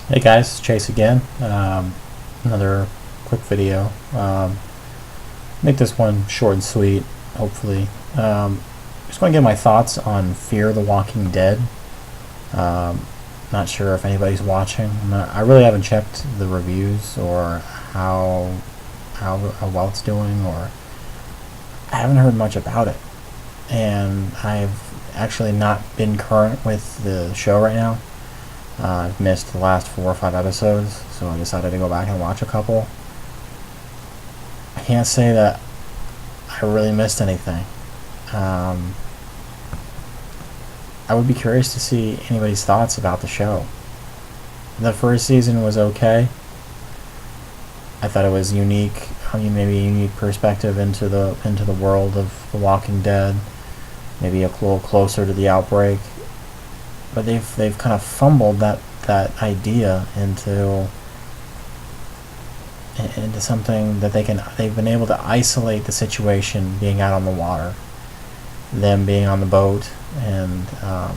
Hey guys, Chase again. Another quick video. Make this one short and sweet, hopefully. Just want to give my thoughts on Fear the Walking Dead. Um, Not sure if anybody's watching. I really haven't checked the reviews or how well it's doing, or I haven't heard much about it. And I've actually not been current with the show right now. I've missed the last 4 or 5 episodes, so I decided to go back and watch a couple. I can't say that I really missed anything. I would be curious to see anybody's thoughts about the show. The first season was okay. I thought it was unique. Maybe a unique perspective into the world of The Walking Dead. Maybe a little closer to the outbreak. But they've kind of fumbled that idea into something that they've been able to isolate the situation, being out on the water, them being on the boat, and I'm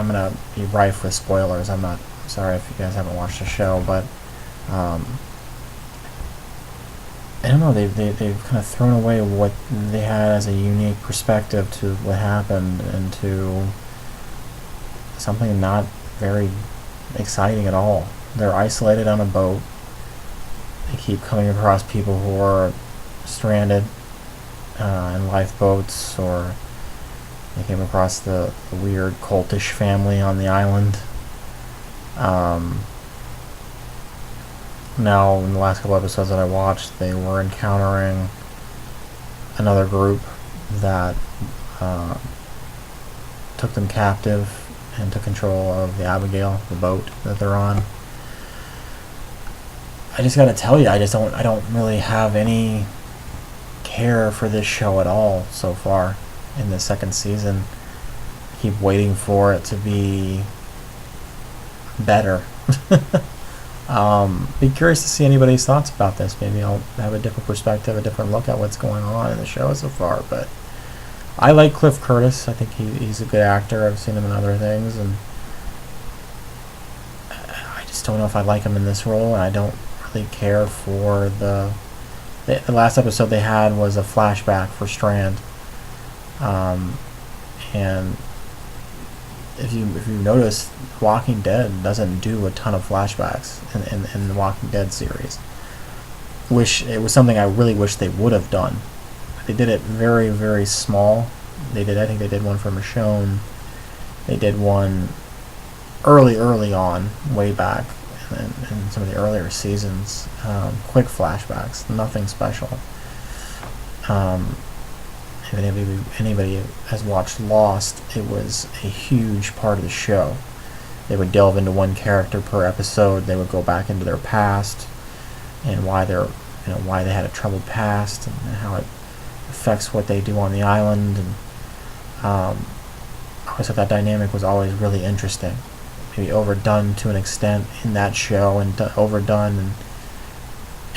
gonna be rife with spoilers. I'm not sorry if you guys haven't watched the show, but I don't know. They've kind of thrown away what they had as a unique perspective to what happened into something not very exciting at all. They're isolated on a boat. They keep coming across people who are stranded in lifeboats, or they came across the weird cultish family on the island. Now, in the last couple episodes that I watched, they were encountering another group that took them captive and took control of the Abigail, the boat that they're on. I just gotta tell you, I don't really have any care for this show at all so far in the second season. I keep waiting for it to be better. Be curious to see anybody's thoughts about this. Maybe I'll have a different perspective, a different look at what's going on in the show so far, but I like Cliff Curtis. I think he's a good actor. I've seen him in other things, and I just don't know if I like him in this role, and I don't really care for the last episode they had was a flashback for Strand. And if you notice, Walking Dead doesn't do a ton of flashbacks in the Walking Dead series. It was something I really wish they would have done. They did it very, very small. I think they did one for Michonne. They did one early on, way back in some of the earlier seasons. Quick flashbacks, nothing special. If anybody has watched Lost, it was a huge part of the show. They would delve into one character per episode. They would go back into their past and why they had a troubled past and how it affects what they do on the island. And I always thought that dynamic was always really interesting. Maybe overdone to an extent in that show, and overdone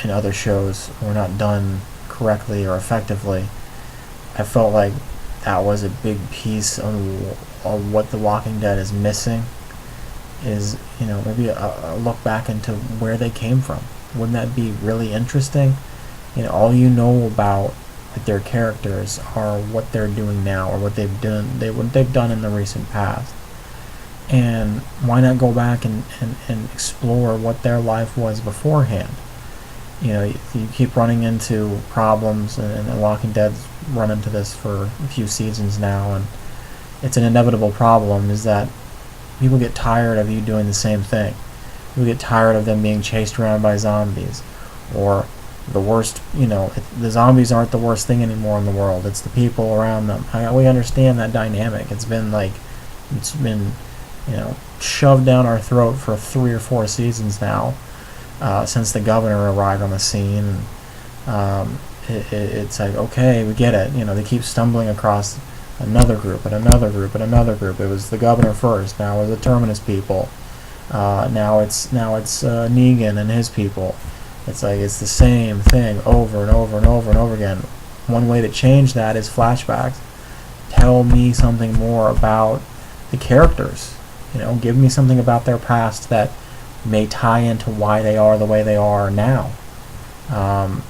in other shows, or not done correctly or effectively. I felt like that was a big piece of what The Walking Dead is missing. Is maybe a look back into where they came from. Wouldn't that be really interesting? All you know about with their characters are what they're doing now, or what they've done in the recent past. And why not go back and explore what their life was beforehand? You keep running into problems, and The Walking Dead's run into this for a few seasons now, and it's an inevitable problem, is that people get tired of you doing the same thing. You get tired of them being chased around by zombies, or the worst, the zombies aren't the worst thing anymore in the world. It's the people around them. We understand that dynamic. It's been shoved down our throat for 3 or 4 seasons now, since the governor arrived on the scene. It's like, okay, we get it. They keep stumbling across another group and another group and another group. It was the governor first. Now it's the Terminus people. Now it's Negan and his people. It's like it's the same thing over and over and over and over again. One way to change that is flashbacks. Tell me something more about the characters. Give me something about their past that may tie into why they are the way they are now.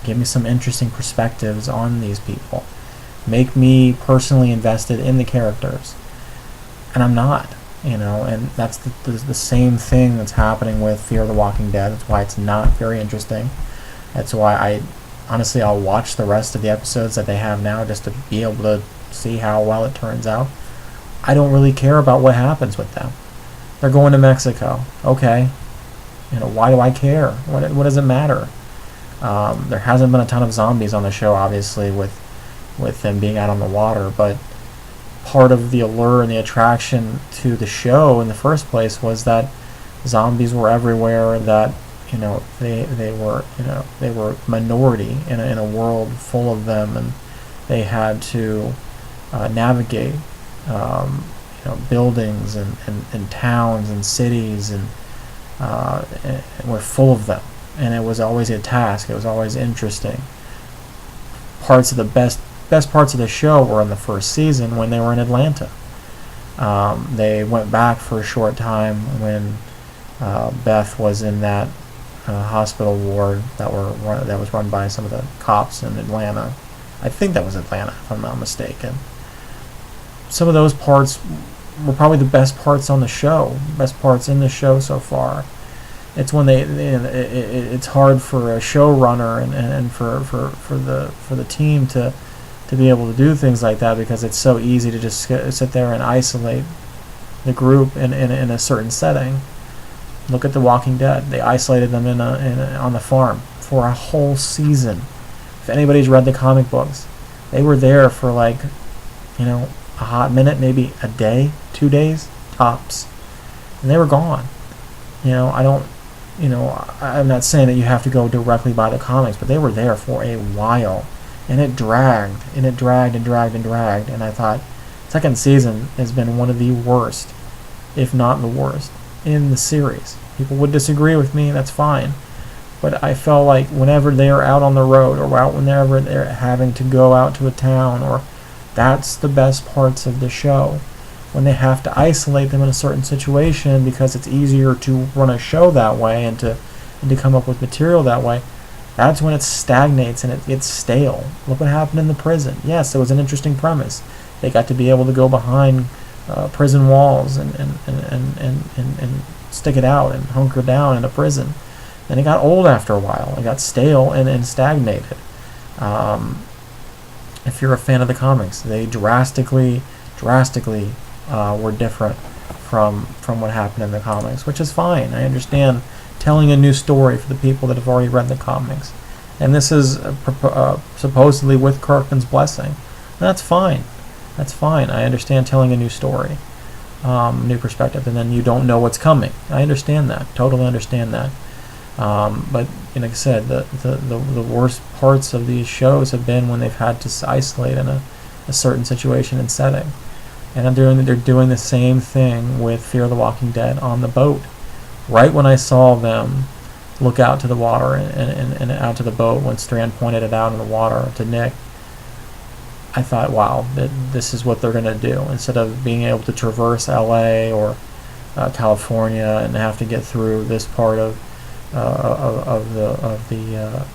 Give me some interesting perspectives on these people. Make me personally invested in the characters. And I'm not, and that's the same thing that's happening with Fear the Walking Dead. That's why it's not very interesting. That's why I'll watch the rest of the episodes that they have now just to be able to see how well it turns out. I don't really care about what happens with them. They're going to Mexico. Okay. Why do I care? What does it matter? There hasn't been a ton of zombies on the show, obviously, with them being out on the water, but part of the allure and the attraction to the show in the first place was that zombies were everywhere, that they were minority in a world full of them, and they had to navigate buildings and towns and cities, and we're full of them, and it was always a task. It was always interesting. Parts of the best parts of the show were in the first season when they were in Atlanta. They went back for a short time when Beth was in that hospital ward that was run by some of the cops in Atlanta. I think that was Atlanta, if I'm not mistaken. Some of those parts were probably the best parts on the show, best parts in the show so far. It's when it's hard for a showrunner and for the team to be able to do things like that, because it's so easy to just sit there and isolate the group in a certain setting. Look at The Walking Dead. They isolated them on the farm for a whole season. If anybody's read the comic books, they were there for a hot minute, maybe a day, 2 days tops, and they were gone. I'm not saying that you have to go directly by the comics, but they were there for a while, and it dragged, and I thought second season has been one of the worst, if not the worst, in the series. People would disagree with me, that's fine, but I felt like whenever they are out on the road, or whenever they're having to go out to a town, that's the best parts of the show. When they have to isolate them in a certain situation because it's easier to run a show that way and to come up with material that way, that's when it stagnates and it gets stale. Look what happened in the prison. Yes, it was an interesting premise. They got to be able to go behind prison walls and stick it out and hunker down in a prison. Then it got old after a while. It got stale and stagnated. If you're a fan of the comics, they drastically were different from what happened in the comics, which is fine. I understand telling a new story for the people that have already read the comics, and this is supposedly with Kirkman's blessing. That's fine. I understand telling a new story, new perspective, and then you don't know what's coming. I understand that. Totally understand that. But like I said, the worst parts of these shows have been when they've had to isolate in a certain situation and setting. And they're doing the same thing with Fear the Walking Dead on the boat. Right when I saw them look out to the water and out to the boat, when Strand pointed it out in the water to Nick, I thought, wow, this is what they're going to do. Instead of being able to traverse LA or California and have to get through this part of the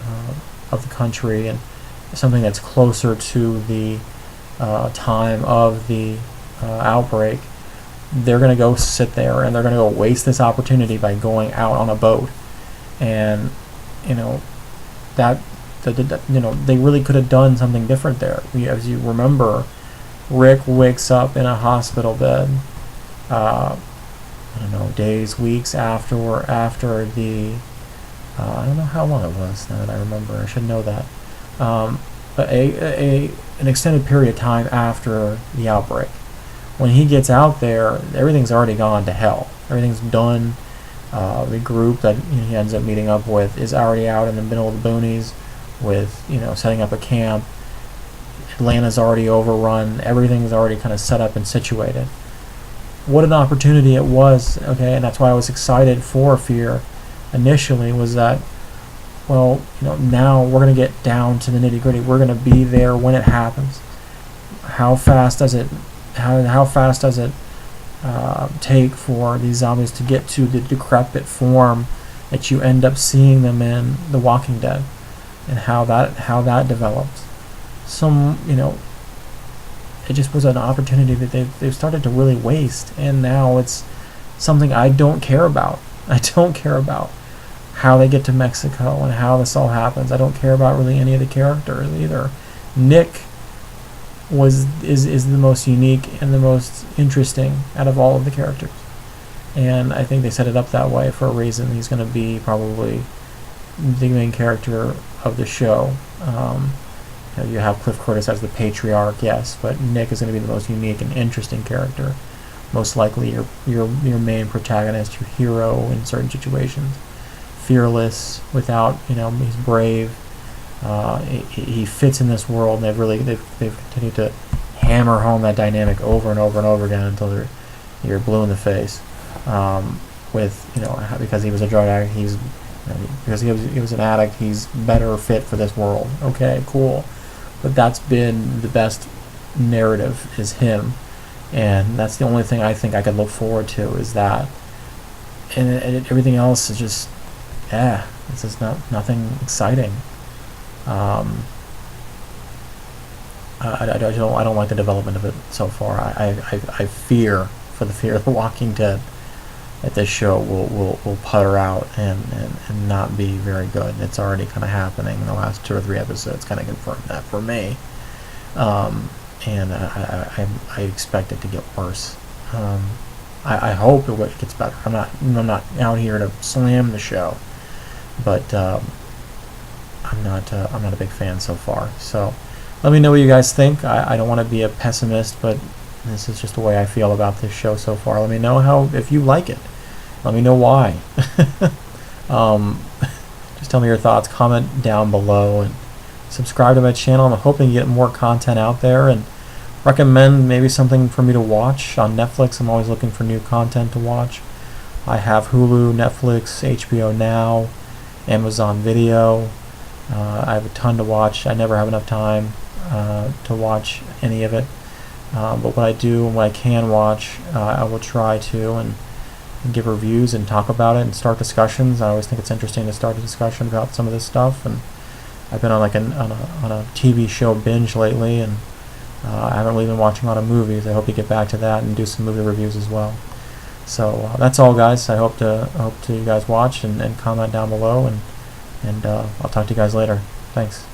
country, and something that's closer to the time of the outbreak, they're going to go sit there and they're going to go waste this opportunity by going out on a boat. And they really could have done something different there. As you remember, Rick wakes up in a hospital bed, days, weeks after the I don't know how long it was now that I remember. I should know that. But an extended period of time after the outbreak. When he gets out there, everything's already gone to hell. Everything's done. The group that he ends up meeting up with is already out in the middle of the boonies with, setting up a camp. Atlanta's already overrun. Everything's already kind of set up and situated. What an opportunity it was, okay? And that's why I was excited for Fear initially, was that, now we're going to get down to the nitty-gritty. We're going to be there when it happens. How fast does it take for these zombies to get to the decrepit form that you end up seeing them in The Walking Dead, and how that developed. It just was an opportunity that they've started to really waste, and now it's something I don't care about. I don't care about how they get to Mexico and how this all happens. I don't care about really any of the characters either. Nick is the most unique and the most interesting out of all of the characters, and I think they set it up that way for a reason. He's going to be probably the main character of the show. You have Cliff Curtis as the patriarch, yes, but Nick is going to be the most unique and interesting character. Most likely your main protagonist, your hero in certain situations. Fearless, he's brave. He fits in this world, and they've continued to hammer home that dynamic over and over and over again until you're blue in the face. Because he was a drug addict, because he was an addict, he's better fit for this world. Okay, cool. But that's been the best narrative, is him, and that's the only thing I think I could look forward to, is that. And everything else is just, it's just nothing exciting. I don't like the development of it so far. I fear for the Fear of the Walking Dead that this show will putter out and not be very good. It's already kind of happening. The last 2 or 3 episodes kind of confirmed that for me, and I expect it to get worse. I hope it gets better. I'm not out here to slam the show, but I'm not a big fan so far. So let me know what you guys think. I don't want to be a pessimist, but this is just the way I feel about this show so far. Let me know if you like it. Let me know why. Just tell me your thoughts. Comment down below and subscribe to my channel. I'm hoping to get more content out there, and recommend maybe something for me to watch on Netflix. I'm always looking for new content to watch. I have Hulu, Netflix, HBO Now, Amazon Video. I have a ton to watch. I never have enough time to watch any of it. But what I do and what I can watch, I will try to and give reviews and talk about it and start discussions. I always think it's interesting to start a discussion about some of this stuff. And I've been on a TV show binge lately, and I haven't really been watching a lot of movies. I hope to get back to that and do some movie reviews as well. So that's all, guys. I hope to you guys watch and comment down below, and I'll talk to you guys later. Thanks.